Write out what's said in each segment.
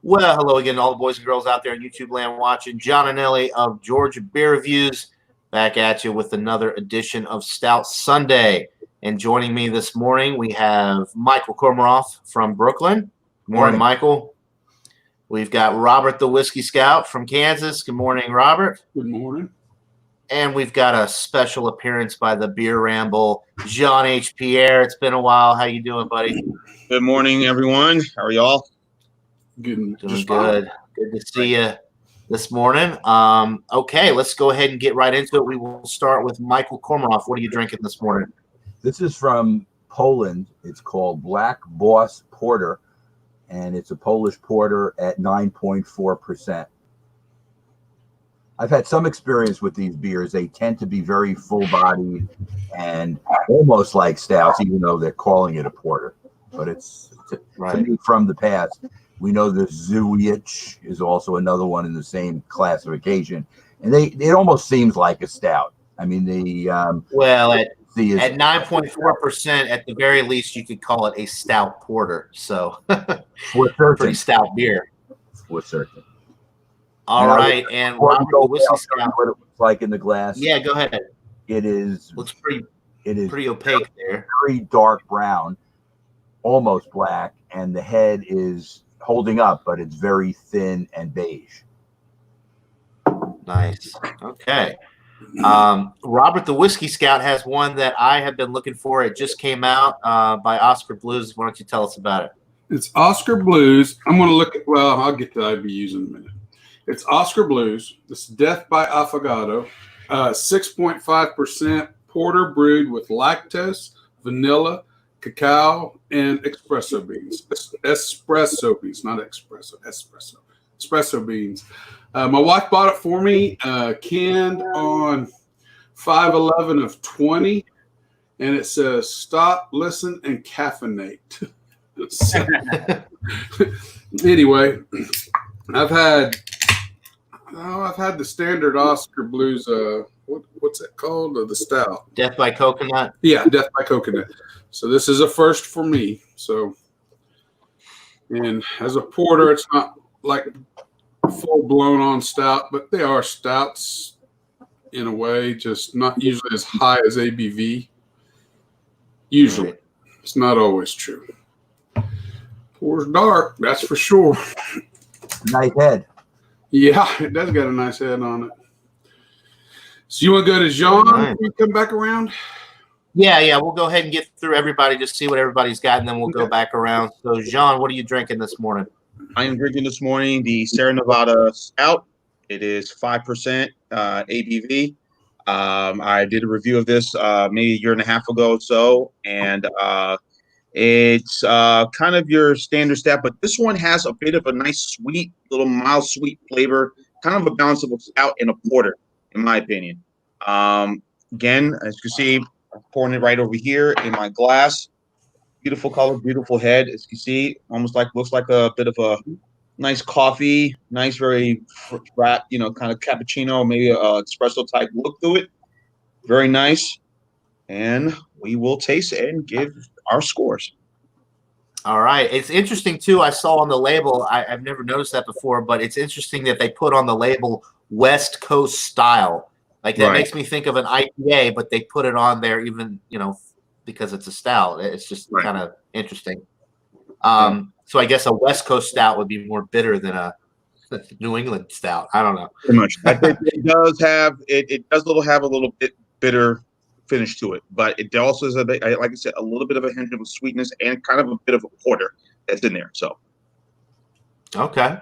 Well, hello again to all the boys and girls out there in YouTube land watching. John and Ellie of Georgia Beer Reviews back at you with another edition of Stout Sunday. And joining me this morning, we have Michael Kormaroff from Brooklyn. Good morning, Michael. We've got Robert the Whiskey Scout from Kansas. Good morning, Robert. Good morning. And we've got a special appearance by the Beer Ramble, Jean H. Pierre. It's been a while. How you doing, buddy? Good morning, everyone. How are y'all? Doing good. Good to see you this morning. Okay, let's go ahead and get right into it. We will start with Michael Kormaroff. What are you drinking this morning? This is from Poland. It's called Black Boss Porter, and it's a Polish porter at 9.4%. I've had some experience with these beers. They tend to be very full-bodied and almost like stouts, even though they're calling it a porter. But it's to me from the past. We know the Zuwich is also another one in the same classification, and it almost seems like a stout. I mean, at 9.4%, at the very least, you could call it a stout porter. So, pretty stout beer. For certain. All right, and Robert the Whiskey Scout. What it looks like in the glass. Yeah, go ahead. It is. Looks pretty. It is pretty opaque there. Very dark brown, almost black, and the head is holding up, but it's very thin and beige. Nice. Okay. Robert the Whiskey Scout has one that I have been looking for. It just came out by Oscar Blues. Why don't you tell us about it? It's Oscar Blues. I'm going to look at, well, I'll get to IBUs in a minute. It's Oscar Blues. It's Death by Affogato. 6.5% porter brewed with lactose, vanilla, cacao, and espresso beans. Espresso beans, not espresso. Espresso beans. My wife bought it for me, canned on 5/11 of 20, and it says "Stop, listen, and caffeinate." Anyway, I've had the standard Oscar Blues. What's it called? The stout. Death by Coconut. Yeah, Death by Coconut. So this is a first for me. So, and as a porter, it's not like full blown on stout, but they are stouts in a way, just not usually as high as ABV. Usually, it's not always true. Pours dark, that's for sure. Nice head. Yeah, it does got a nice head on it. So you want to go to Jean when you come back around? Yeah, we'll go ahead and get through everybody, just see what everybody's got, and then we'll go back around. So, Jean, what are you drinking this morning? I am drinking this morning the Nevada Stout. It is 5% ABV. I did a review of this maybe a year and a half ago or so, and it's kind of your standard stout, but this one has a bit of a nice sweet, little mild sweet flavor, kind of a balance of a stout and a porter, in my opinion. Again, as you can see, I'm pouring it right over here in my glass. Beautiful color, beautiful head. As you can see, almost like looks like a bit of a nice coffee, nice, very kind of cappuccino, maybe a espresso type look to it. Very nice. And we will taste it and give our scores. All right. It's interesting, too. I saw on the label, I've never noticed that before, but it's interesting that they put on the label West Coast style. Like that makes me think of an IPA, but they put it on there even, because it's a stout. It's just kind of interesting. So I guess a West Coast stout would be more bitter than a New England stout. I don't know. Pretty much. I think it does have a little bit bitter finish to it, but it also is like I said, a little bit of a hint of a sweetness and kind of a bit of a porter that's in there. So, okay.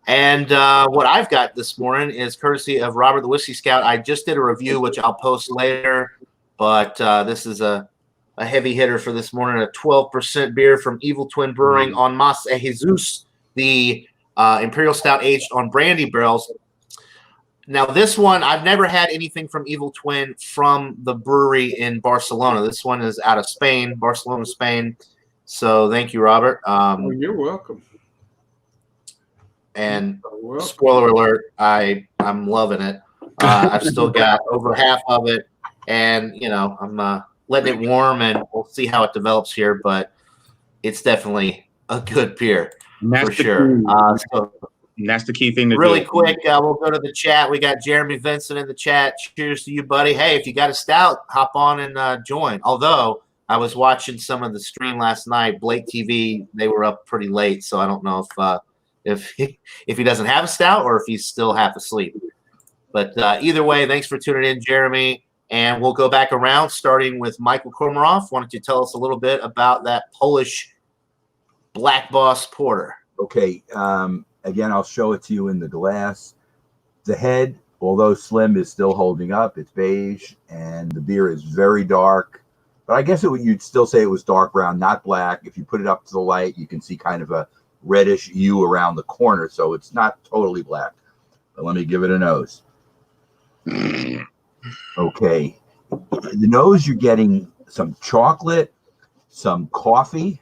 And what I've got this morning is courtesy of Robert the Whiskey Scout. I just did a review, which I'll post later, but this is a heavy hitter for this morning, a 12% beer from Evil Twin Brewing on Mas Jesus, the Imperial Stout aged on brandy barrels. Now, this one, I've never had anything from Evil Twin from the brewery in Barcelona. This one is out of Spain, Barcelona, Spain. So thank you, Robert. You're welcome. And spoiler alert, I'm loving it. I've still got over half of it, and I'm letting it warm, and we'll see how it develops here. But it's definitely a good beer. for sure. So And that's the key thing to really do. quick, we'll go to the chat. We got Jeremy Vincent in the chat. Cheers to you, buddy. Hey, if you got a stout, hop on and join. Although I was watching some of the stream last night, Blake TV, they were up pretty late, so I don't know if he doesn't have a stout or if he's still half asleep. But either way, thanks for tuning in, Jeremy. And we'll go back around, starting with Michael Komarov. Why don't you tell us a little bit about that Polish Black Boss Porter? Okay. Again, I'll show it to you in the glass. The head, although slim, is still holding up. It's beige, and the beer is very dark. But I guess you'd still say it was dark brown, not black. If you put it up to the light, you can see kind of a reddish hue around the corner, so it's not totally black. But let me give it a nose. Okay. The nose, you're getting some chocolate, some coffee,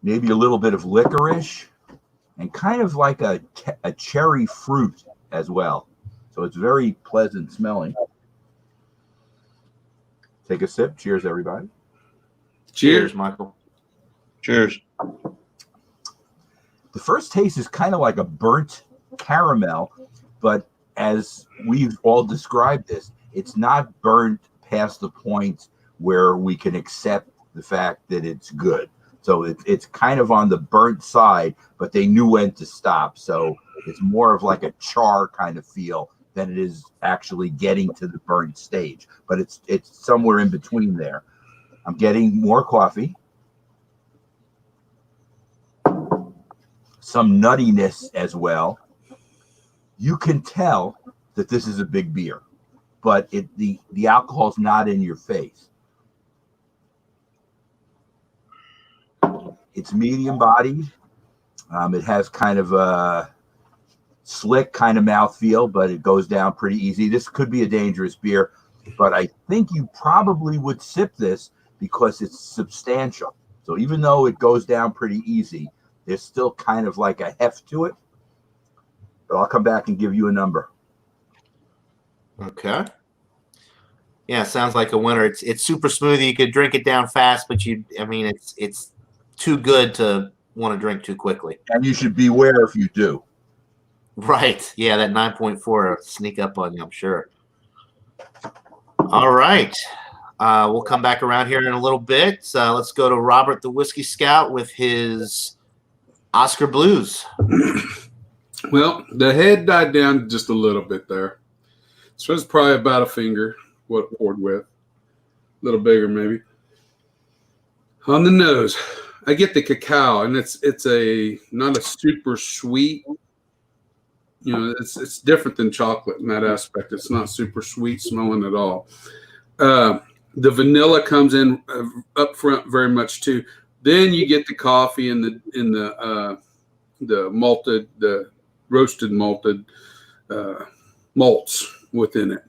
maybe a little bit of licorice, and kind of like a cherry fruit as well. So it's very pleasant smelling. Take a sip. Cheers, everybody. Cheers, Michael. Cheers. The first taste is kind of like a burnt caramel, but as we've all described this, it's not burnt past the point where we can accept the fact that it's good. So it's kind of on the burnt side, but they knew when to stop. So it's more of like a char kind of feel than it is actually getting to the burnt stage. But it's somewhere in between there. I'm getting more coffee, some nuttiness as well. You can tell that this is a big beer, but the alcohol's not in your face. It's medium bodied. It has kind of a slick kind of mouthfeel, but it goes down pretty easy. This could be a dangerous beer, but I think you probably would sip this because it's substantial. So even though it goes down pretty easy, there's still kind of like a heft to it. But I'll come back and give you a number. Okay. Yeah, sounds like a winner. It's super smooth. You could drink it down fast, but it's too good to want to drink too quickly. And you should beware if you do. Right. Yeah, that 9.4 sneak up on you, I'm sure. All right. We'll come back around here in a little bit. Let's go to Robert the Whiskey Scout with his Oscar Blues. Well, the head died down just a little bit there. So it's probably about a finger, what it poured with. A little bigger, maybe. On the nose, I get the cacao, and it's not a super sweet. It's different than chocolate in that aspect. It's not super sweet smelling at all. The vanilla comes in up front very much too. Then you get the coffee and the roasted malted malts within it.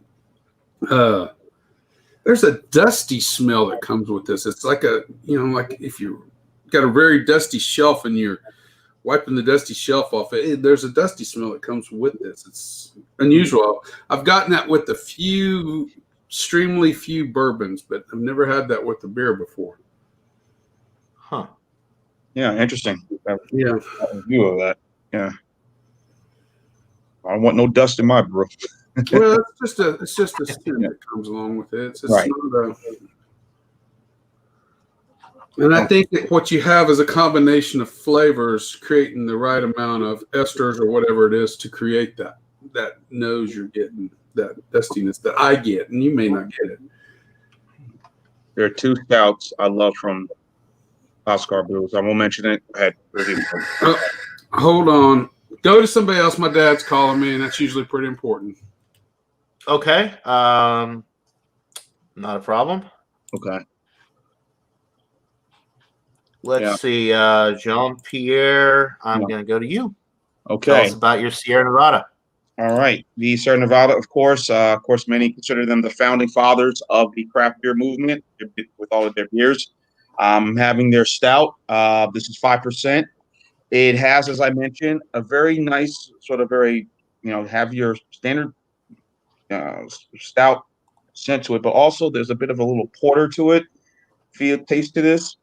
There's a dusty smell that comes with this. It's like like if you got a very dusty shelf and you're wiping the dusty shelf off, there's a dusty smell that comes with this. It's unusual. I've gotten that with extremely few bourbons, but I've never had that with the beer before. Huh. Yeah, interesting. Yeah. View of that. Yeah. I don't want no dust in my brew. Well, it's just a scent that comes along with it. It's right. Not and I think that what you have is a combination of flavors creating the right amount of esters or whatever it is to create that nose you're getting, that dustiness that I get, and you may not get it. There are two stouts I love from Oscar Blues. I won't mention it. Hold on. Go to somebody else. My dad's calling me, and that's usually pretty important. Okay. Not a problem. Okay. Let's see. Jean-Pierre, I'm going to go to you. Okay. Tell us about your Sierra Nevada. All right. The Sierra Nevada, of course, many consider them the founding fathers of the craft beer movement with all of their beers. Having their stout. This is 5%. It has, as I mentioned, a very nice sort of have your standard stout scent to it, but also there's a bit of a little porter to it. Taste to this.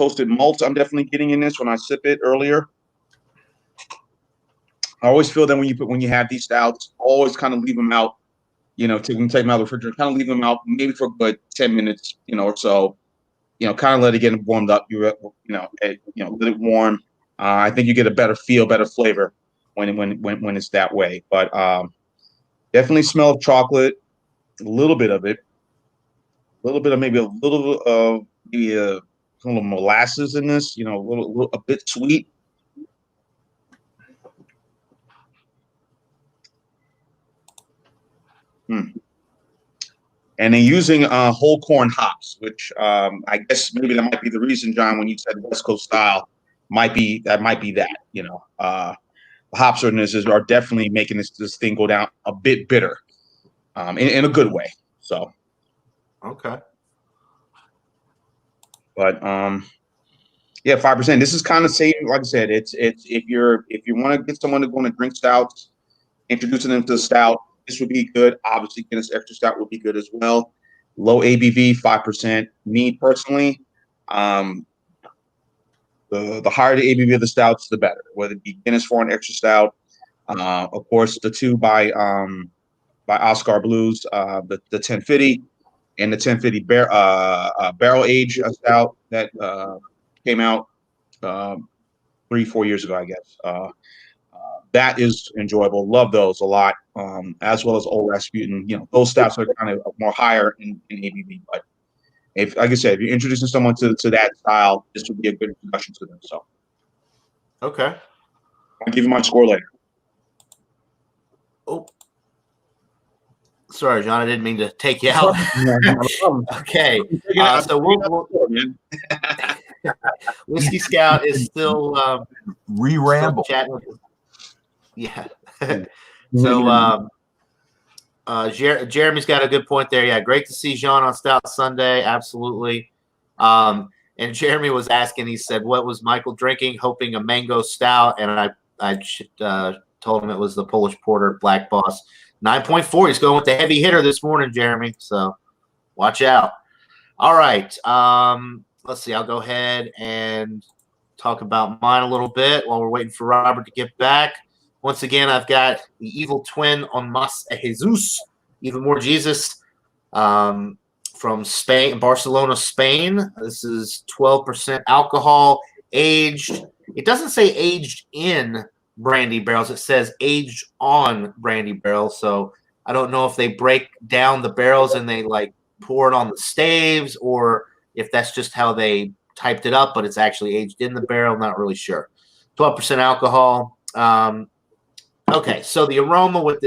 toasted malts I'm definitely getting in this when I sip it earlier. I always feel that when you have these stouts, always kind of leave them out, take them out of the refrigerator, kind of leave them out maybe for a good 10 minutes, or so, kind of let it get warmed up. Let it warm. I think you get a better feel, better flavor when it's that way. But definitely smell of chocolate, a little bit of it, a little bit of maybe a little molasses in this, a bit sweet. And then using whole corn hops, which I guess maybe that might be the reason, John, when you said West Coast style, might be that. The hops are definitely making this thing go down a bit bitter, in a good way. So, okay. But 5%. This is kind of same. Like I said, it's if you want to get someone to go and drink stouts, introducing them to the stout, this would be good. Obviously, Guinness Extra Stout would be good as well. Low ABV, 5%. Me personally, the higher the ABV of the stouts, the better. Whether it be Guinness Foreign Extra Stout, of course, the two by Oscar Blues, the 1050 and the 1050 barrel age stout that came out 3-4 years ago, I guess. That is enjoyable. Love those a lot, as well as Old Rasputin. Those stouts are kind of more higher in ABV. But like I said, if you're introducing someone to that style, this would be a good introduction to them. So, okay, I'll give you my score later. Oh, sorry, John. I didn't mean to take you out. Okay, so we'll Whiskey Scout is still re-ramble. Chatting with yeah. So Jeremy's got a good point there. Yeah, great to see Jean on Stout Sunday. Absolutely. And Jeremy was asking. He said, "What was Michael drinking?" Hoping a mango stout, and I told him it was the Polish Porter Black Boss 9.4. He's going with the heavy hitter this morning, Jeremy. So watch out. All right. Let's see. I'll go ahead and talk about mine a little bit while we're waiting for Robert to get back. Once again, I've got the Evil Twin on Mas Jesus, Even More Jesus, from Spain, Barcelona, Spain. This is 12% alcohol, aged. It doesn't say aged in brandy barrels. It says aged on brandy barrels. So I don't know if they break down the barrels and they pour it on the staves, or if that's just how they typed it up, but it's actually aged in the barrel. Not really sure. 12% alcohol. Okay, so the aroma with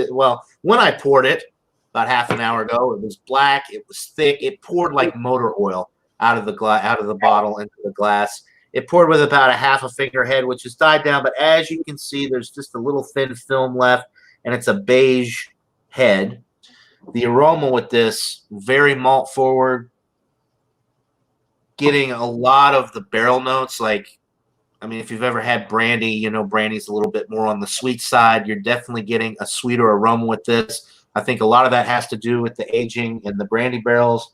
when I poured it about half an hour ago, it was black, it was thick, it poured like motor oil out of the bottle into the glass. It poured with about a half a finger head, which has died down, but as you can see, there's just a little thin film left, and it's a beige head. The aroma with this, very malt forward, getting a lot of the barrel notes, if you've ever had brandy, brandy's a little bit more on the sweet side. You're definitely getting a sweeter aroma with this. I think a lot of that has to do with the aging in the brandy barrels.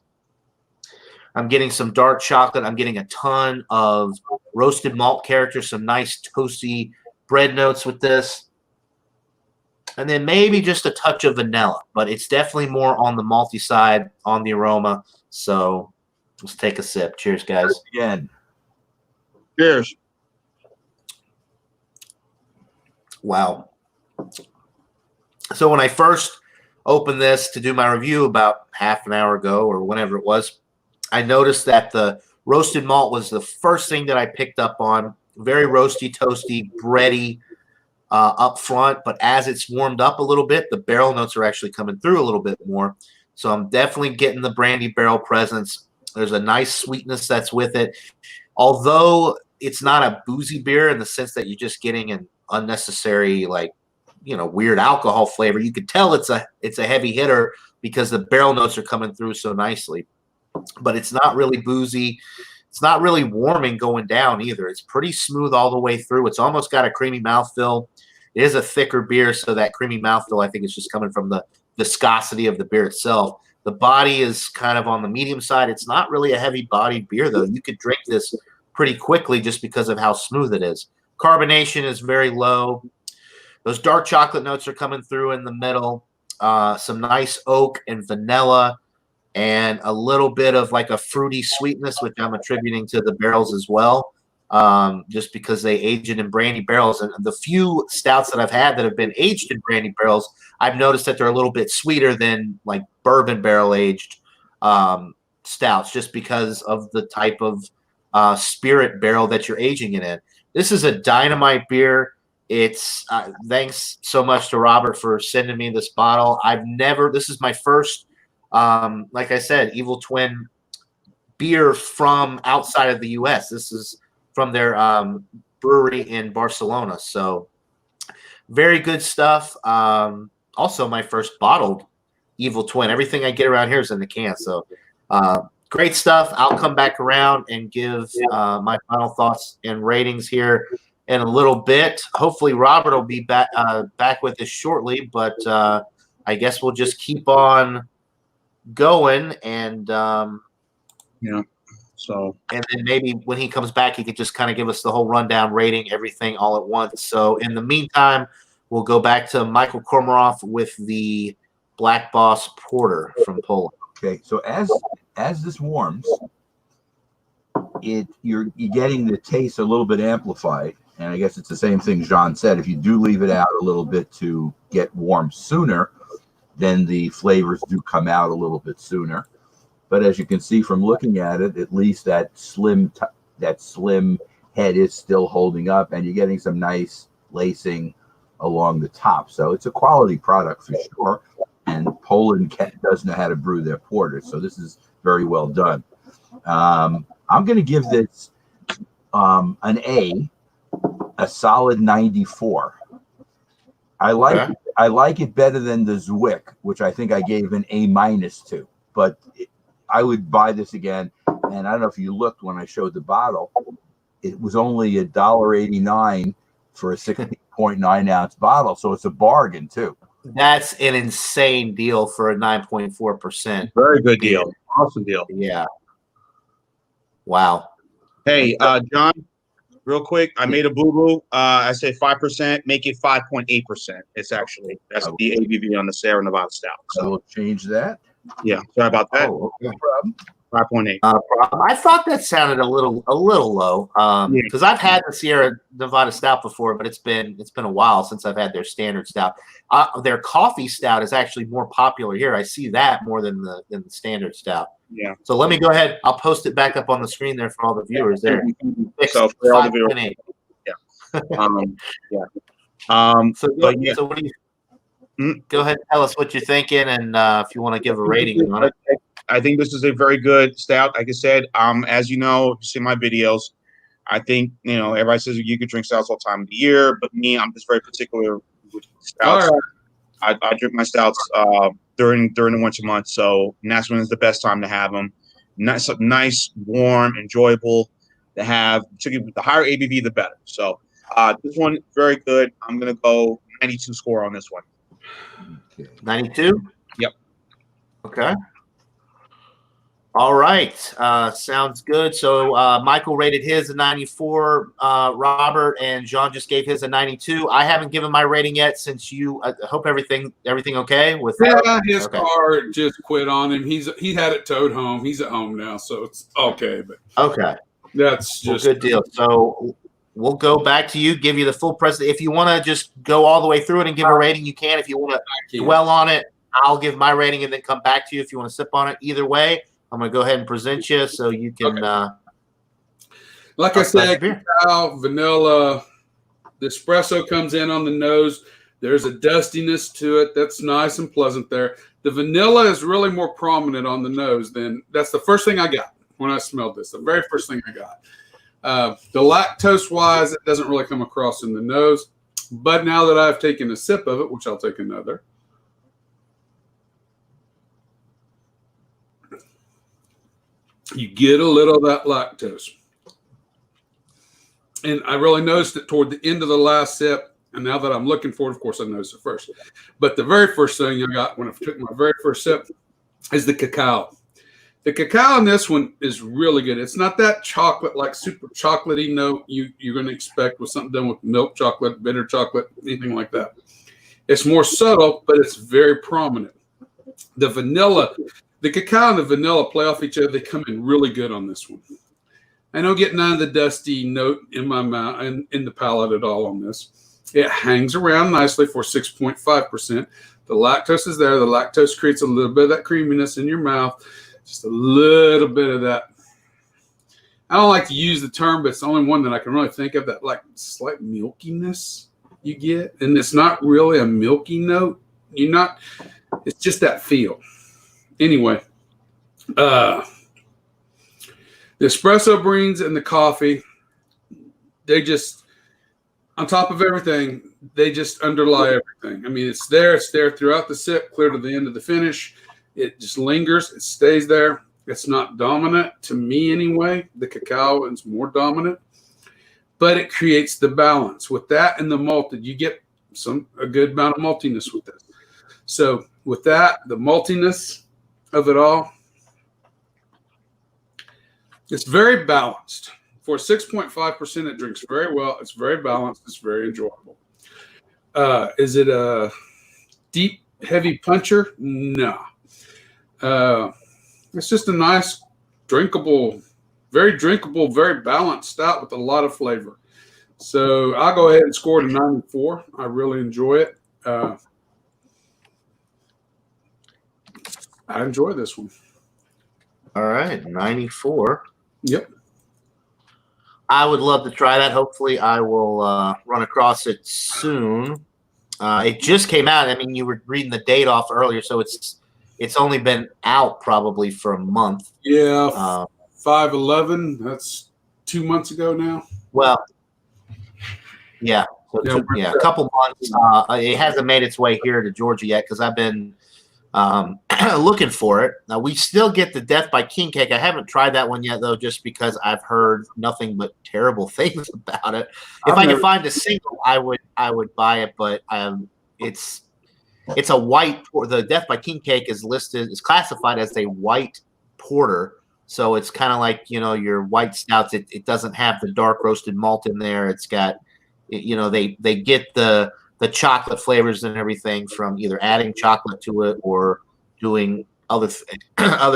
I'm getting some dark chocolate. I'm getting a ton of roasted malt character, some nice toasty bread notes with this. And then maybe just a touch of vanilla, but it's definitely more on the malty side on the aroma. So let's take a sip. Cheers, guys. Again. Cheers. Wow. So when I first opened this to do my review about half an hour ago or whenever it was, I noticed that the roasted malt was the first thing that I picked up on. Very roasty, toasty, bready up front. But as it's warmed up a little bit, the barrel notes are actually coming through a little bit more. So I'm definitely getting the brandy barrel presence. There's a nice sweetness that's with it. Although it's not a boozy beer in the sense that you're just getting an unnecessary weird alcohol flavor. You could tell it's a heavy hitter because the barrel notes are coming through so nicely, but it's not really boozy. It's not really warming going down either. It's pretty smooth all the way through. It's almost got a creamy mouthfeel. It is a thicker beer, so that creamy mouthfeel, I think, is just coming from the viscosity of the beer itself. The body is kind of on the medium side. It's not really a heavy bodied beer though. You could drink this pretty quickly just because of how smooth it is. Carbonation is very low. Those dark chocolate notes are coming through in the middle. Some nice oak and vanilla, and a little bit of like a fruity sweetness, which I'm attributing to the barrels as well, just because they age it in brandy barrels. And the few stouts that I've had that have been aged in brandy barrels, I've noticed that they're a little bit sweeter than like bourbon barrel aged stouts, just because of the type of spirit barrel that you're aging it in. This is a dynamite beer. It's thanks so much to Robert for sending me this bottle. This is my first, like I said, Evil Twin beer from outside of the U.S. This is from their brewery in Barcelona. So very good stuff. Also my first bottled Evil Twin. Everything I get around here is in the can. So great stuff. I'll come back around and give my final thoughts and ratings here in a little bit. Hopefully Robert will be back with us shortly, but I guess we'll just keep on going and So and then maybe when he comes back, he could just kind of give us the whole rundown, rating everything all at once. So in the meantime, we'll go back to Michael Kormaroff with the Black Boss Porter from Poland. Okay, so as this warms, you're getting the taste a little bit amplified. And I guess it's the same thing John said. If you do leave it out a little bit to get warm sooner, then the flavors do come out a little bit sooner. But as you can see from looking at it, at least that slim head is still holding up, and you're getting some nice lacing along the top. So it's a quality product for sure. And Poland does know how to brew their porter, so this is very well done. I'm going to give this an A solid 94. I like it better than the Zwick, which I think I gave an A- to. But I would buy this again. And I don't know if you looked when I showed the bottle. It was only $1.89 for a 16.9 ounce bottle, so it's a bargain too. That's an insane deal for a 9.4%. very good deal. Awesome deal. Yeah. Wow. Hey, John, real quick, I made a boo-boo. I said 5%, make it 5.8%. That's the ABV on the Sierra Nevada Stout. So we'll change that. Yeah, sorry about that. Oh, okay. 5.8. I thought that sounded a little low because I've had the Sierra Nevada Stout before, but it's been a while since I've had their standard stout. Their coffee stout is actually more popular here. I see that more than the standard stout. Yeah. So let me go ahead. I'll post it back up on the screen there for all the viewers there. So for all the viewers, 5.8. yeah. So what do you? Go ahead and tell us what you're thinking, and if you want to give a rating on it. I think this is a very good stout. Like I said, as you know, if you see my videos, I think, everybody says you could drink stouts all time of the year, but me, I'm just very particular with stouts. Right. I drink my stouts during the winter months, so that's when is the best time to have them. Nice, warm, enjoyable to have. The higher ABV, the better. So this one, very good. I'm going to go 92 score on this one. 92? Yep. Okay. All right. Sounds good. So Michael rated his a 94. Robert and John just gave his a 92. I haven't given my rating yet since you. I hope everything okay with that. Yeah, his car just quit on him. He had it towed home. He's at home now, so it's okay. But okay, that's just good deal. So we'll go back to you, give you the full press. If you want to just go all the way through it and give a rating, you can. If you want to dwell on it, I'll give my rating and then come back to you if you want to sip on it. Either way, I'm going to go ahead and present you so you can. Okay. Like I said, cacao, vanilla, the espresso comes in on the nose. There's a dustiness to it that's nice and pleasant there. The vanilla is really more prominent on the nose than that's the first thing I got when I smelled this. The very first thing I got. The lactose wise, it doesn't really come across in the nose. But now that I've taken a sip of it, which I'll take another. You get a little of that lactose. And I really noticed it toward the end of the last sip. And now that I'm looking for it, of course, I noticed it first. But the very first thing I got when I took my very first sip is the cacao. The cacao in this one is really good. It's not that chocolate, like super chocolatey note you're going to expect with something done with milk chocolate, bitter chocolate, anything like that. It's more subtle, but it's very prominent. The cacao and the vanilla play off each other. They come in really good on this one. I don't get none of the dusty note in my mouth and in the palate at all on this. It hangs around nicely for 6.5%. The lactose is there. The lactose creates a little bit of that creaminess in your mouth. Just a little bit of that. I don't like to use the term, but it's the only one that I can really think of, that like slight milkiness you get. And it's not really a milky note. It's just that feel. Anyway, the espresso beans and the coffee, they just, on top of everything, they just underlie everything. I mean, it's there throughout the sip, clear to the end of the finish. It just lingers. It stays there. It's not dominant to me anyway. The cacao is more dominant, but it creates the balance. With that and the malted, you get a good amount of maltiness with this. So with that, the maltiness of it all, it's very balanced. For 6.5%, it drinks very well. It's very balanced. It's very enjoyable. Is it a deep, heavy puncher? No. It's just a nice, drinkable, very balanced stout with a lot of flavor. So I'll go ahead and score it a 94. I really enjoy it. I enjoy this one. All right, 94. Yep. I would love to try that. Hopefully, I will run across it soon. It just came out. I mean, you were reading the date off earlier, so it's only been out probably for a month. Yeah, 5/11. That's 2 months ago now. Well, yeah. So a couple months. It hasn't made its way here to Georgia yet because I've been looking for it. Now we still get the Death by King Cake. I haven't tried that one yet though, just because I've heard nothing but terrible things about it. If I could find a single, I would buy it. But it's a white. The Death by King Cake is classified as a white porter. So it's kind of like your white stouts. It doesn't have the dark roasted malt in there. It's got they get the chocolate flavors and everything from either adding chocolate to it or doing other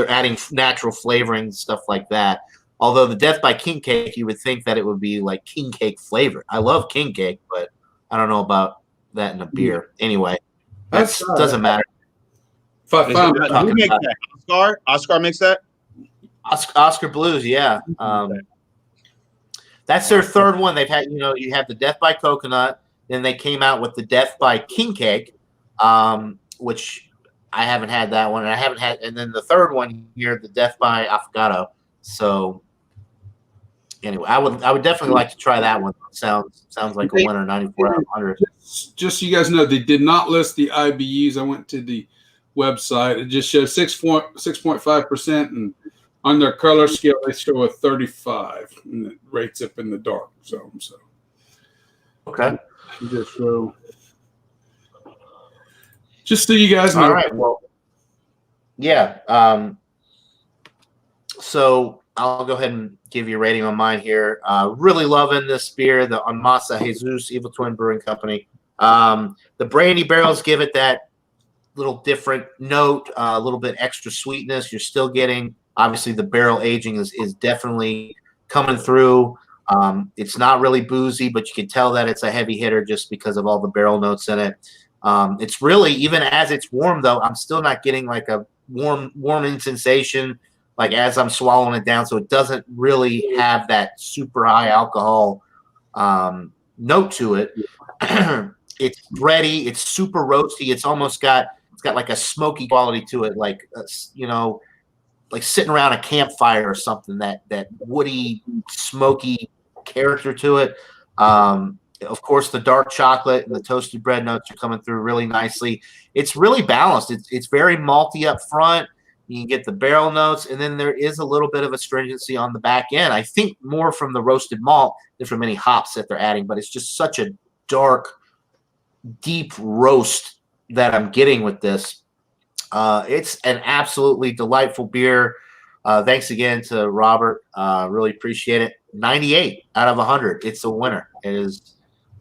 adding natural flavoring, stuff like that. Although the Death by King Cake, you would think that it would be like king cake flavored. I love king cake, but I don't know about that in a beer. Anyway, that doesn't matter. Who makes that? Oscar makes that? Oscar Blues, yeah. That's their third one. They've had, you have the Death by Coconut. Then they came out with the Death by King Cake, which I haven't had that one. And then the third one here, the Death by Affogato. So anyway, I would definitely like to try that one. Sounds like a winner, 94 out of 100. Just so you guys know, they did not list the IBUs. I went to the website. It just shows 6.5%, and on their color scale, they show a 35, and it rates up in the dark. So okay. Just so you guys know. All right. Well, yeah. So I'll go ahead and give you a rating on mine here. Really loving this beer, the Masa Jesus Evil Twin Brewing Company. The brandy barrels give it that little different note, a little bit extra sweetness. You're still getting, obviously, the barrel aging is definitely coming through. It's not really boozy, but you can tell that it's a heavy hitter just because of all the barrel notes in it. It's really, even as it's warm, though, I'm still not getting like a warming sensation like as I'm swallowing it down. So it doesn't really have that super high alcohol note to it. It's bready. It's super roasty. It's got like a smoky quality to it, like like sitting around a campfire or something, that woody, smoky character to it. Of course, the dark chocolate and the toasted bread notes are coming through really nicely. It's really balanced. It's very malty up front. You can get the barrel notes, and then there is a little bit of astringency on the back end. I think more from the roasted malt than from any hops that they're adding, but it's just such a dark, deep roast that I'm getting with this. It's an absolutely delightful beer. Thanks again to Robert. Really appreciate it. 98 out of 100. It's a winner. It is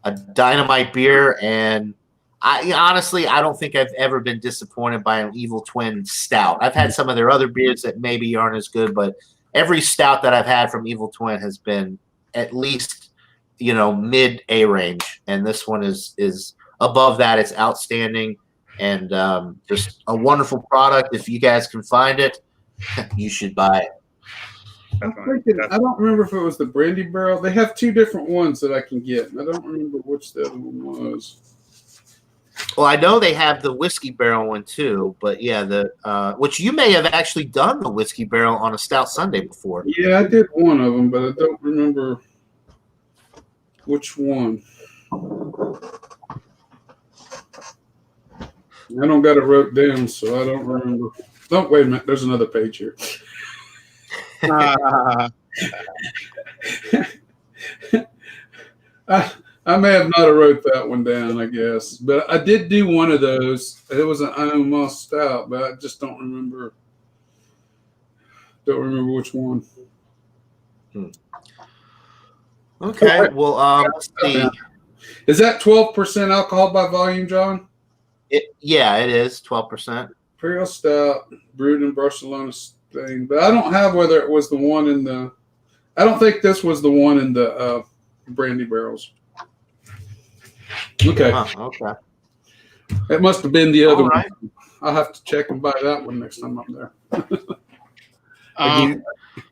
a dynamite beer, and honestly, I don't think I've ever been disappointed by an Evil Twin stout. I've had some of their other beers that maybe aren't as good, but every stout that I've had from Evil Twin has been at least, mid A range, and this one is above that. It's outstanding, and just a wonderful product. If you guys can find it, you should buy it. I'm thinking, I don't remember if it was the brandy barrel. They have two different ones that I can get. I don't remember which the other one was. Well, I know they have the whiskey barrel one too, but yeah, which you may have actually done the whiskey barrel on a Stout Sunday before. Yeah, I did one of them, but I don't remember which one. I don't got it wrote down, so I don't remember. Oh, wait a minute. There's another page here. I may have not wrote that one down, I guess. But I did do one of those. It was an Iron Moss Stout, but I just don't remember. Don't remember which one. Okay, well, let's see. Is that 12% alcohol by volume, John? It is 12%. Imperial Stout, brewed in Barcelona, Spain. But I don't have whether it was the one in the. I don't think this was the one in the brandy barrels. Okay. Okay. It must have been the other right. one. I'll have to check and buy that one next time I'm there.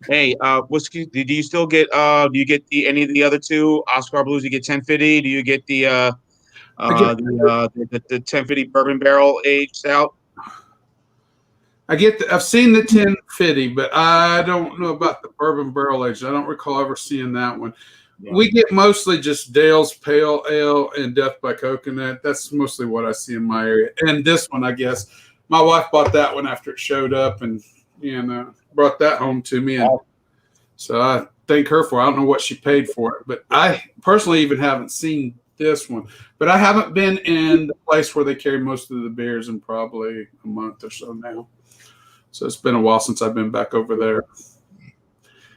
Hey, whiskey. Do you still get? Do you get any of the other two Oscar Blues? You get 1050. Do you get the 1050 bourbon barrel aged stout? I've seen the 1050, but I don't know about the bourbon barrel aged. I don't recall ever seeing that one. Yeah. We get mostly just Dale's Pale Ale and Death by Coconut. That's mostly what I see in my area. And this one, I guess, my wife bought that one after it showed up and brought that home to me. And so I thank her for it. I don't know what she paid for it, but I personally even haven't seen this one. But I haven't been in the place where they carry most of the beers in probably a month or so now. So it's been a while since I've been back over there.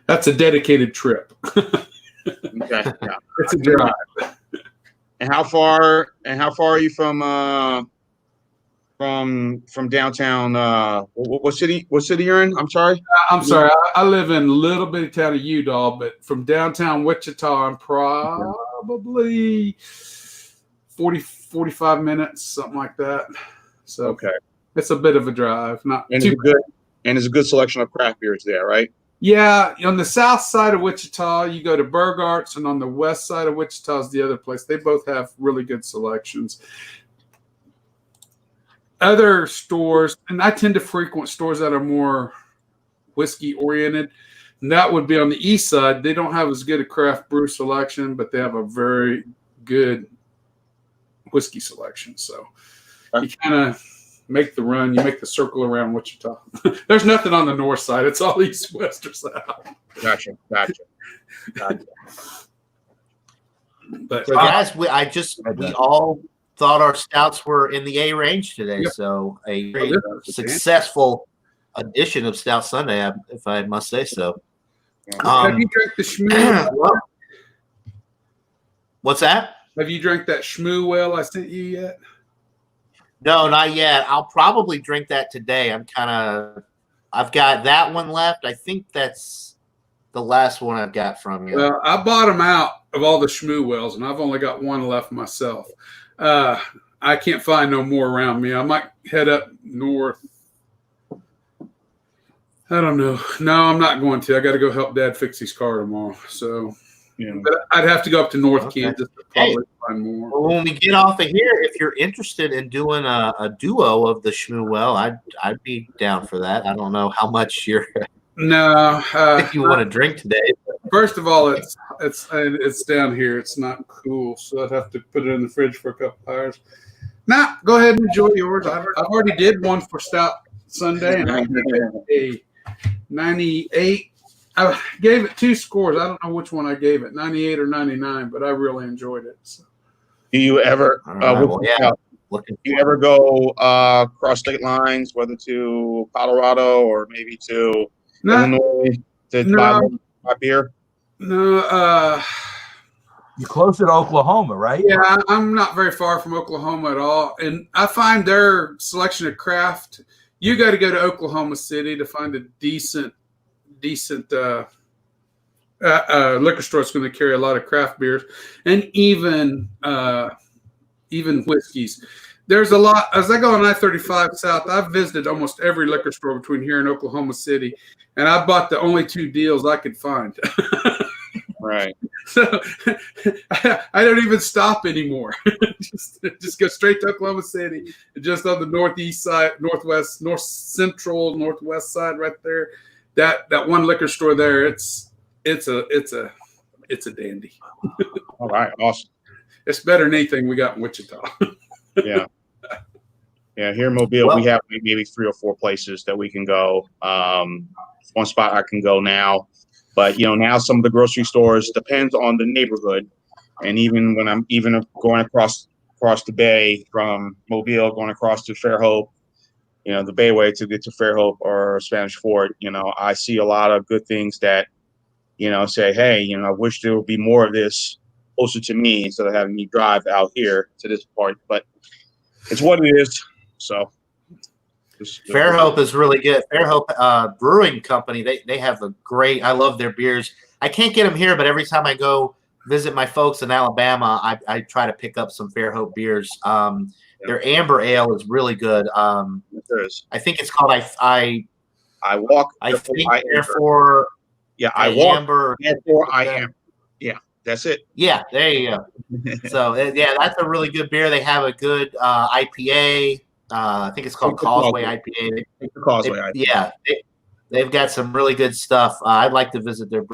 That's a dedicated trip. Okay. Yeah. It's a drive. And how far are you from downtown? What city you're in? I'm sorry. I'm sorry. I live in a little bitty town of Udall, but from downtown Wichita, I'm probably 45 minutes, something like that. So okay, it's a bit of a drive. Not and too good. And there's a good selection of craft beers there, right? Yeah, on the south side of Wichita, you go to Burgart's, and on the west side of Wichita is the other place. They both have really good selections. Other stores, and I tend to frequent stores that are more whiskey-oriented, and that would be on the east side. They don't have as good a craft brew selection, but they have a very good whiskey selection. So you kind of make the run, you make the circle around Wichita. There's nothing on the north side. It's all east, west, or south. Gotcha. But so guys, we all thought our stouts were in the A range today. Yep. So a very successful edition of Stout Sunday, if I must say so. Have you drank the Shmoo? What's that? Have you drank that Shmoo well I sent you yet? No, not yet. I'll probably drink that today. I've got that one left. I think that's the last one I've got from you. Well, I bought them out of all the Shmoo wells, and I've only got one left myself. I can't find no more around me. I might head up north. I don't know. No, I'm not going to. I got to go help Dad fix his car tomorrow. So, but I'd have to go up to North Kansas to probably find more. Well, when we get off of here, if you're interested in doing a duo of the Shmoo well, I'd be down for that. I don't know how much you're. No, if you want to drink today. First of all, it's down here. It's not cool, so I'd have to put it in the fridge for a couple hours. Nah, go ahead and enjoy yours. I've already did one for Stout Sunday, and I gave it a 98. I gave it 2 scores. I don't know which one I gave it, 98 or 99, but I really enjoyed it. So. Do you ever? Do you ever go cross state lines, whether to Colorado or maybe to No, Illinois to buy beer? no. You're close to Oklahoma, right? Yeah, I'm not very far from Oklahoma at all, and I find their selection of craft. You got to go to Oklahoma City to find a decent liquor store that's going to carry a lot of craft beers and even whiskeys. There's a lot. As I go on I-35 South, I've visited almost every liquor store between here and Oklahoma City, and I bought the only 2 deals I could find. Right. So I don't even stop anymore. just go straight to Oklahoma City, just on the northeast side, northwest, north central, northwest side, right there. That one liquor store there, it's a dandy. All right. Awesome. It's better than anything we got in Wichita. Yeah. Yeah. Here in Mobile, we have maybe 3 or 4 places that we can go. One spot I can go now. But, now some of the grocery stores depends on the neighborhood. And even when I'm going across the bay from Mobile, going across to Fairhope, the Bayway to get to Fairhope or Spanish Fort, I see a lot of good things that, say, hey, I wish there would be more of this closer to me instead of having me drive out here to this part. But it's what it is. So. Fairhope is really good. Fairhope Brewing Company, they have a great – I love their beers. I can't get them here, but every time I go visit my folks in Alabama, I try to pick up some Fairhope beers. Their amber ale is really good. I think it's called I walk. I think therefore – yeah, I walk. Amber, therefore I am. Yeah, that's it. Yeah, there you go. So, that's a really good beer. They have a good IPA. I think it's called Causeway IPA. Causeway IPA. Yeah, they've got some really good stuff. I'd like to visit their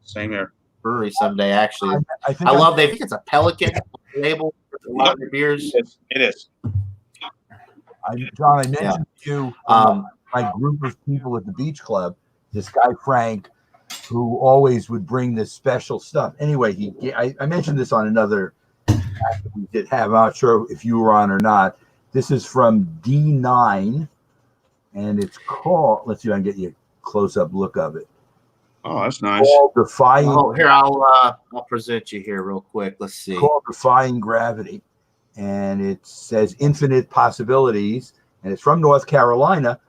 Same here. brewery someday. Actually, I think it's a Pelican label for a lot of their beers. It is. John, I mentioned to you my group of people at the beach club. This guy Frank, who always would bring this special stuff. Anyway, I mentioned this on another. We did have. I'm not sure if you were on or not. This is from D9, and it's called. Let's see if I can get you a close-up look of it. Oh, that's nice. Defying. Oh, here I'll present you here real quick. Let's see. It's called Defying Gravity, and it says Infinite Possibilities, and it's from North Carolina.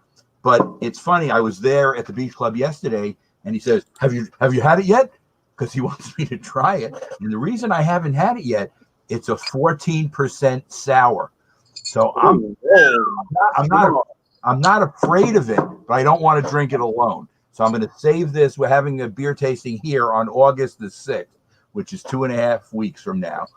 But it's funny. I was there at the beach club yesterday, and he says, "Have you had it yet?" Because he wants me to try it. And the reason I haven't had it yet. It's a 14% sour, so I'm not afraid of it, but I don't want to drink it alone. So I'm going to save this. We're having a beer tasting here on August the 6th, which is 2.5 weeks from now,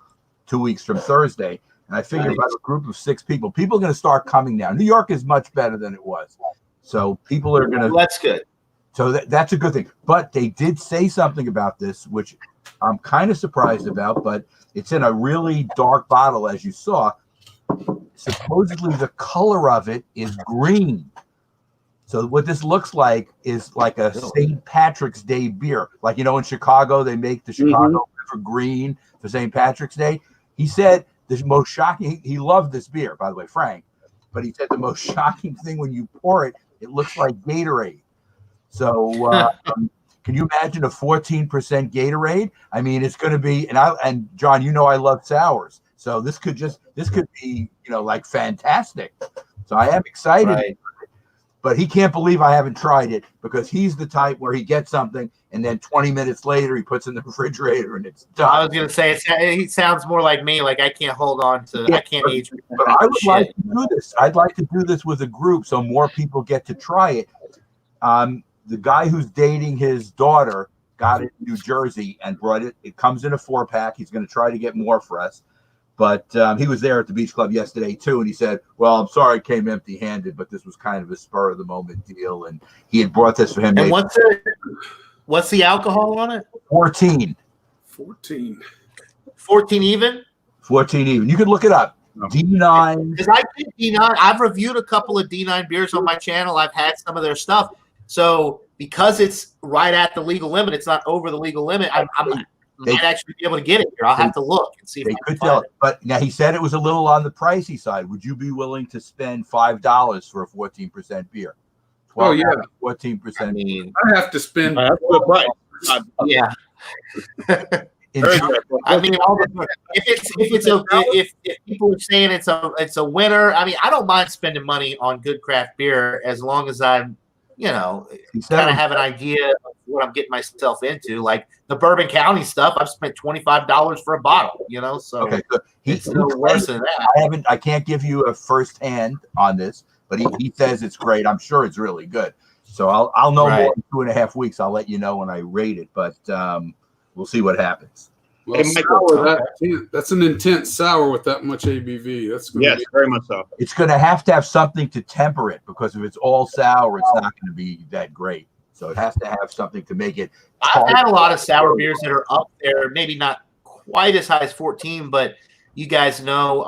2 weeks from Thursday. And I figured about a group of 6 people are going to start coming now. New York is much better than it was, so people are going to. That's good. So that's a good thing. But they did say something about this, which I'm kind of surprised about, but it's in a really dark bottle, as you saw. Supposedly the color of it is green. So what this looks like is like a St. Patrick's Day beer. Like, in Chicago, they make the Chicago River green for St. Patrick's Day. He said the most shocking, he loved this beer, by the way, Frank, but he said the most shocking thing when you pour it, it looks like Gatorade. So can you imagine a 14% Gatorade? I mean, it's going to be, and John, I love sours. So this could be, like fantastic. So I am excited. Right. But he can't believe I haven't tried it because he's the type where he gets something and then 20 minutes later he puts it in the refrigerator and it's done. I was going to say, he sounds more like me. Like I can't hold on to, I can't age. But I would like to do this. I'd like to do this with a group so more people get to try it. The guy who's dating his daughter got it in New Jersey and brought it. It comes in a 4-pack. He's going to try to get more for us. But he was there at the beach club yesterday, too. And he said, well, I'm sorry I came empty-handed, but this was kind of a spur-of-the-moment deal. And he had brought this for him. And what's the alcohol on it? 14. 14. 14 even? 14 even. You can look it up. D9. Because I think D9, I've reviewed a couple of D9 beers on my channel. I've had some of their stuff. So because it's right at the legal limit, it's not over the legal limit. I might actually be able to get it here. I'll have to look and see if I can find it. But now he said it was a little on the pricey side. Would you be willing to spend $5 for a 14% beer? Oh, yeah. 14%. I mean, I have to spend. That's a good price. yeah. Very good. I mean, if people are saying it's a winner, I mean, I don't mind spending money on good craft beer as long as I'm, kind of have an idea of what I'm getting myself into. Like the Bourbon County stuff, I've spent $25 for a bottle. So okay, so it's no worse than that. I can't give you a first hand on this, but he says it's great. I'm sure it's really good. So I'll know more in 2.5 weeks. I'll let you know when I rate it, but we'll see what happens. Well, Hey, Michael, that's an intense sour with that much ABV. That's very much so. It's going to have something to temper it, because if it's all sour, it's not going to be that great. So it has to have something to make it. I've had a lot of sour beers that are up there, maybe not quite as high as 14, but you guys know,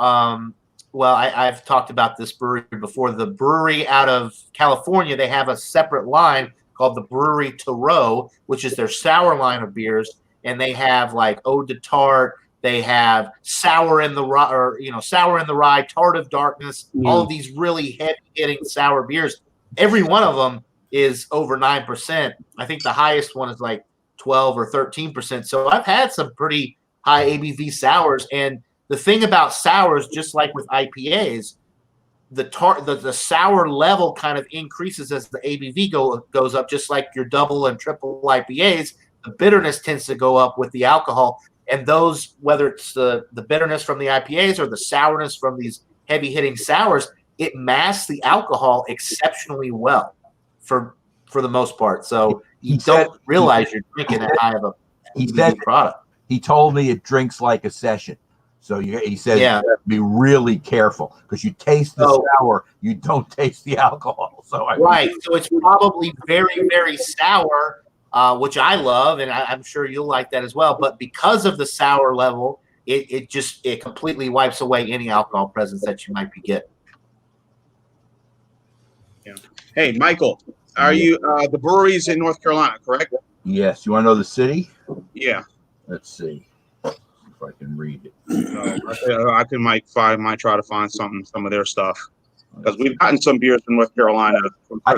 I've talked about this brewery before. The brewery out of California, they have a separate line called the Brewery Tarot, which is their sour line of beers. And they have like Ode to Tart, they have Sour in the Rye, Tart of Darkness, all of these really heavy-hitting sour beers. Every one of them is over 9%. I think the highest one is like 12 or 13%. So I've had some pretty high ABV sours. And the thing about sours, just like with IPAs, the sour level kind of increases as the ABV goes up, just like your double and triple IPAs. The bitterness tends to go up with the alcohol, and those, whether it's the bitterness from the IPAs or the sourness from these heavy hitting sours, it masks the alcohol exceptionally well for the most part. So you don't realize you're drinking that high of a product. He told me it drinks like a session. So he said you have to be really careful, because you taste the sour, you don't taste the alcohol. So so it's probably very, very sour. Which I love, and I'm sure you'll like that as well. But because of the sour level, it completely wipes away any alcohol presence that you might be getting. Yeah. Hey, Michael, are you the brewery's in North Carolina, correct? Yes. You want to know the city? Yeah. Let's see if I can read it. I might try to find some of their stuff, because we've gotten some beers from North Carolina. I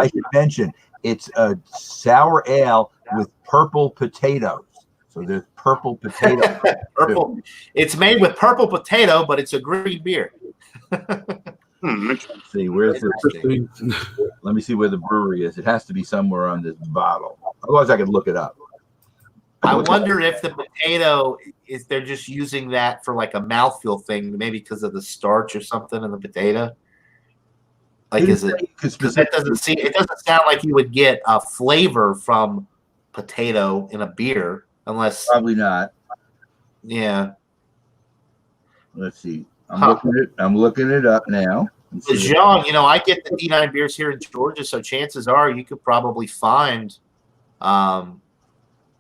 should mention. It's a sour ale with purple potatoes. So there's purple potato. Purple. It's made with purple potato, but it's a green beer. Let's see, where's this? Let me see where the brewery is. It has to be somewhere on this bottle. Otherwise, I could look it up. I wonder if the potato is they're just using that for like a mouthfeel thing, maybe because of the starch or something in the potato. Like, is it? Because it doesn't sound like you would get a flavor from potato in a beer, unless probably not. Yeah. Let's see. I'm looking it up now. John, I get the D9 beers here in Georgia, so chances are you could probably find, a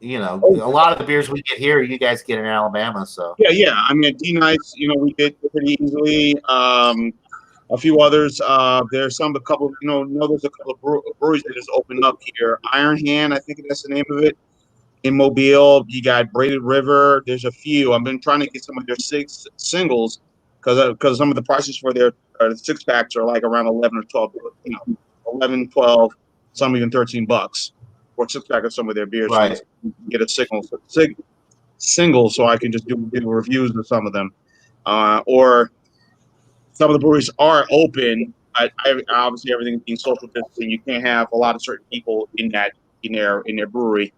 lot of the beers we get here, you guys get in Alabama. So yeah. I mean, D9s, we get pretty easily. A few others. There's a couple of breweries that just opened up here. Iron Hand, I think that's the name of it. In Mobile, you got Braided River. There's a few. I've been trying to get some of their singles, because some of the prices for their 6-packs are like around 11 or 12. 11, 12, some even $13 for a 6-pack of some of their beers. Right. So get a single, so I can just do reviews of some of them, or. Some of the breweries are open. Obviously, everything being social distancing, you can't have a lot of certain people in their brewery,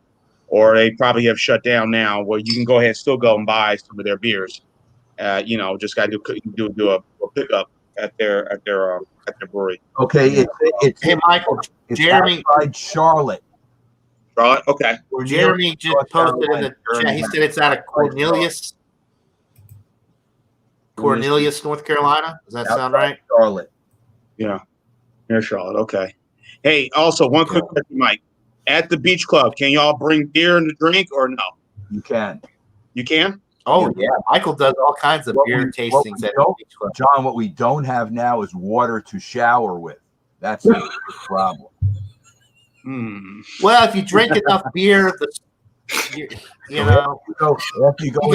or they probably have shut down now. Where you can go ahead and still go and buy some of their beers. Just got to do a pickup at their brewery. Okay, it's hey Michael, it's Jeremy, outside Charlotte. Charlotte, okay. Jeremy just posted in the chat. He said it's out of Cornelius. North Carolina. Does that sound right? Charlotte. Yeah, near Charlotte. Okay. Hey, also one quick question, Mike. At the beach club, can y'all bring beer and a drink or no? You can. You can? Oh yeah, Michael does all kinds of beer tastings at the beach club. John, what we don't have now is water to shower with. That's the problem. Well, if you drink enough beer, after you go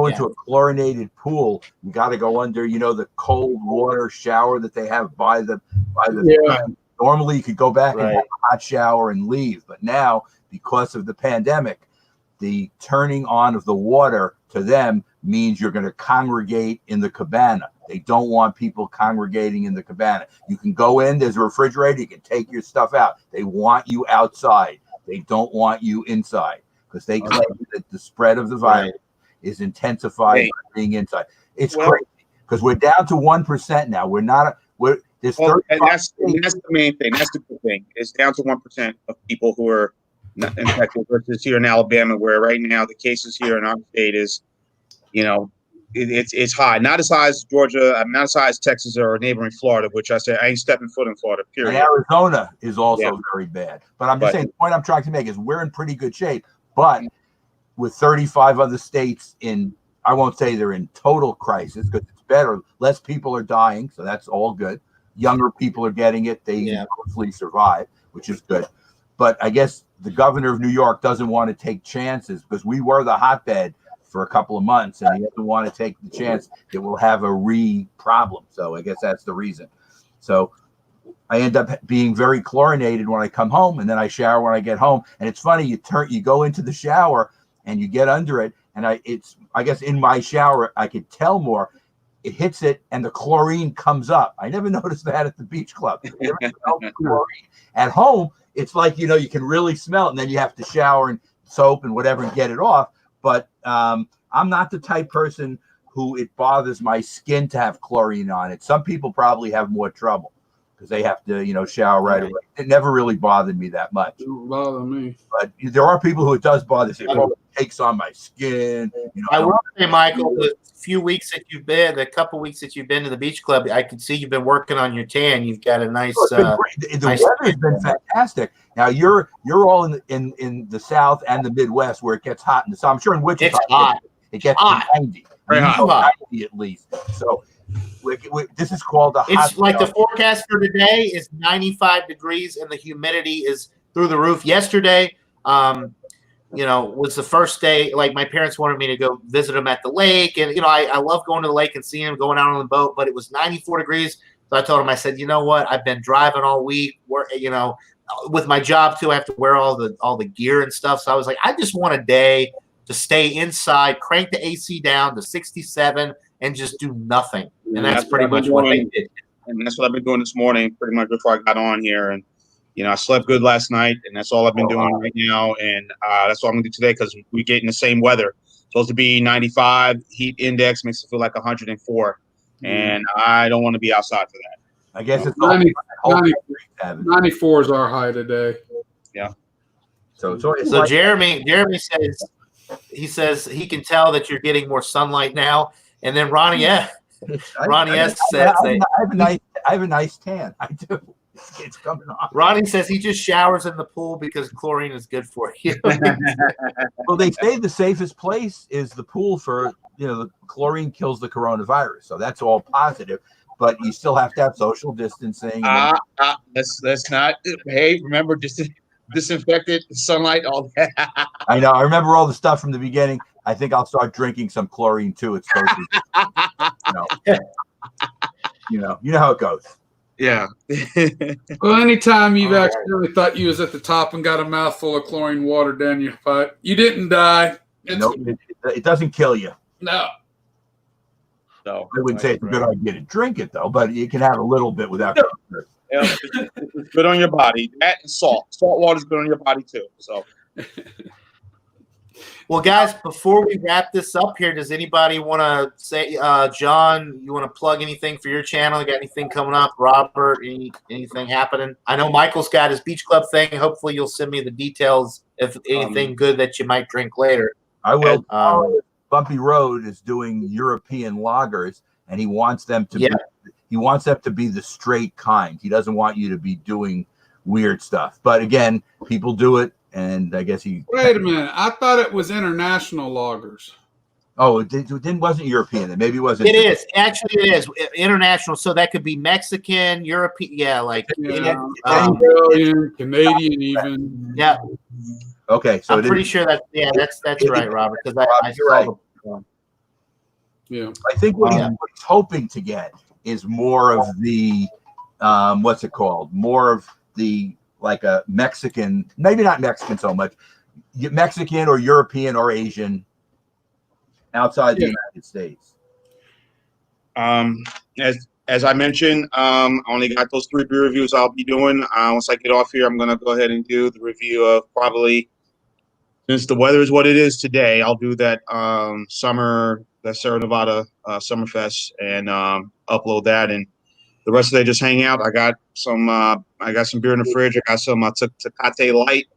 into a chlorinated pool, you got to go under, the cold water shower that they have by the go Normally, you could go back and Right. have a hot shower and leave, but now, because of the pandemic, the turning on of the water to them means you're going to congregate in the cabana. They don't want people congregating in the cabana. You can go in, there's a refrigerator, you can take your stuff out. They want you outside. They don't want you inside because they claim that the spread of the virus is intensified by being inside. It's crazy because we're down to 1% now. We're not. There's and that's the main thing. That's the good thing. It's down to 1% of people who are not infected versus here in Alabama, where right now the cases here in our state is, it's high. Not as high as Georgia. Not as high as Texas or neighboring Florida, which I say I ain't stepping foot in Florida. Period. And Arizona is also very bad. But I'm just saying the point I'm trying to make is we're in pretty good shape. But with 35 other states in, I won't say they're in total crisis because it's better. Less people are dying, so that's all good. Younger people are getting it. They hopefully survive, which is good. But I guess the governor of New York doesn't want to take chances because we were the hotbed for a couple of months, and he doesn't want to take the chance that we'll have a problem. So I guess that's the reason. So I end up being very chlorinated when I come home, and then I shower when I get home. And it's funny, you go into the shower and you get under it, and I guess in my shower I could tell more. It hits it, and the chlorine comes up. I never noticed that at the beach club. I never smelled chlorine. At home, it's like you can really smell it, and then you have to shower and soap and whatever and get it off. But I'm not the type person who it bothers my skin to have chlorine on it. Some people probably have more trouble because they have to, shower right away. It never really bothered me that much. It don't bother me. But there are people who it does bother. Say, it takes on my skin. I will say, Michael, the couple weeks that you've been to the beach club, I can see you've been working on your tan. You've got a nice. The weather has been fantastic. Now you're all in the South and the Midwest where it gets hot in the summer. I'm sure in Wichita it's hot. It gets hot. 90. Very hot. 90 at least. So this is called the hot. It's like the forecast for today is 95 degrees and the humidity is through the roof. Yesterday, was the first day. Like my parents wanted me to go visit them at the lake, and I love going to the lake and seeing them going out on the boat. But it was 94 degrees, so I told them, I said, you know what? I've been driving all week. With my job too, I have to wear all the gear and stuff. So I was like, I just want a day to stay inside, crank the AC down to 67, and just do nothing. And that's pretty much what I did. And that's what I've been doing this morning, pretty much before I got on here. And I slept good last night, and that's all I've been doing right now. And that's what I'm gonna do today because we're getting the same weather. It's supposed to be 95. Heat index makes it feel like 104, and I don't want to be outside for that. I guess it's 94 is our high today. Yeah. So Jeremy says he can tell that you're getting more sunlight now. And then Ronnie S. says I have a nice tan. I do. It's coming on. Ronnie says he just showers in the pool because chlorine is good for you. Well, they say the safest place is the pool for the chlorine kills the coronavirus, so that's all positive. But you still have to have social distancing. Let's not. Hey, remember disinfected sunlight, all that. I know. I remember all the stuff from the beginning. I think I'll start drinking some chlorine too. It's supposed to, you know how it goes. Yeah. Well, anytime you've accidentally thought you was at the top and got a mouthful of chlorine water down your pipe, you didn't die. It doesn't kill you. No. So I wouldn't say it's a good idea to drink it though, but you can have a little bit without. Yeah, it's good on your body. That and salt. Salt water is good on your body too. So. Well, guys, before we wrap this up here, does anybody want to say, John, you want to plug anything for your channel? You got anything coming up? Robert, anything happening? I know Michael's got his beach club thing. Hopefully you'll send me the details if anything good that you might drink later. I will. Bumpy Road is doing European lagers, and he wants them to be the straight kind. He doesn't want you to be doing weird stuff. But again, people do it. And I guess Wait a minute. I thought it was international loggers. Oh, it wasn't European. Maybe it wasn't. It is. Actually, it is international. So that could be Mexican, European. Yeah, Australian, Canadian, even. Yeah. Okay. So I'm pretty sure that's right, Robert. Because I saw the. Yeah. I think what he's hoping to get is more of the what's it called? More of the like a Mexican, maybe not Mexican so much, Mexican or European or Asian outside the United States. As I mentioned, I only got those 3 beer reviews I'll be doing. Once I get off here, I'm gonna go ahead and do the review of probably, since the weather is what it is today, I'll do that Sierra Nevada Summerfest and upload that, and the rest of the day just hang out. I got some beer in the fridge. I got some Tecate Light.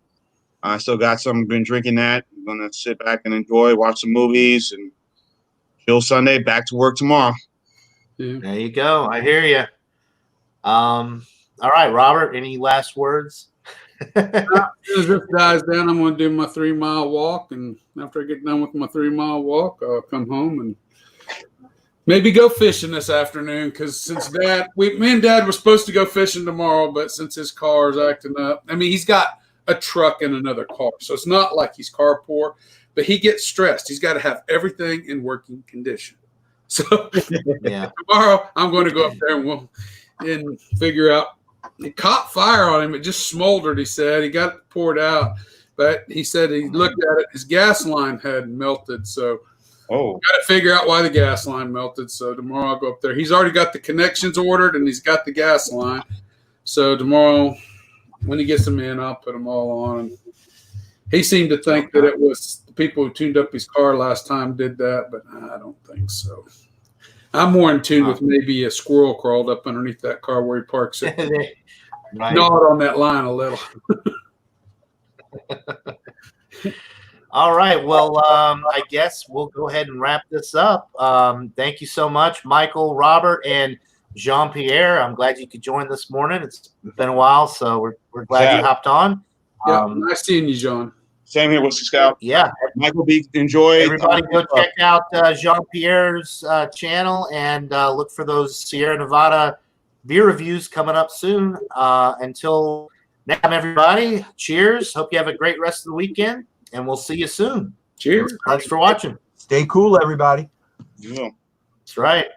I still got some. Been drinking that. I'm gonna sit back and enjoy, watch some movies, and chill Sunday. Back to work tomorrow. Yeah. There you go. I hear you. All right, Robert. Any last words? As this dies down, I'm going to do my 3-mile walk, and after I get done with my 3-mile walk, I'll come home and maybe go fishing this afternoon. Because since me and Dad were supposed to go fishing tomorrow, but since his car is acting up, I mean, he's got a truck and another car, so it's not like he's car poor, but he gets stressed. He's got to have everything in working condition. So tomorrow I'm going to go up there and figure out. It caught fire on him. It just smoldered, he said. He got it poured out. But he said he looked at it. His gas line had melted. So got to figure out why the gas line melted. So tomorrow I'll go up there. He's already got the connections ordered, and he's got the gas line. So tomorrow when he gets them in, I'll put them all on. He seemed to think that it was the people who tuned up his car last time did that, but I don't think so. I'm more in tune with maybe a squirrel crawled up underneath that car where he parks it. Gnawed on that line a little. All right. Well, I guess we'll go ahead and wrap this up. Thank you so much, Michael, Robert, and Jean-Pierre. I'm glad you could join this morning. It's been a while, so we're glad you hopped on. Nice seeing you, John. Same here, Whiskey Scout. Yeah. Michael B. Enjoy. Everybody go check out Jean-Pierre's channel and look for those Sierra Nevada beer reviews coming up soon. Until next time, everybody, cheers. Hope you have a great rest of the weekend, and we'll see you soon. Cheers. Thanks for watching. Stay cool, everybody. Yeah. That's right.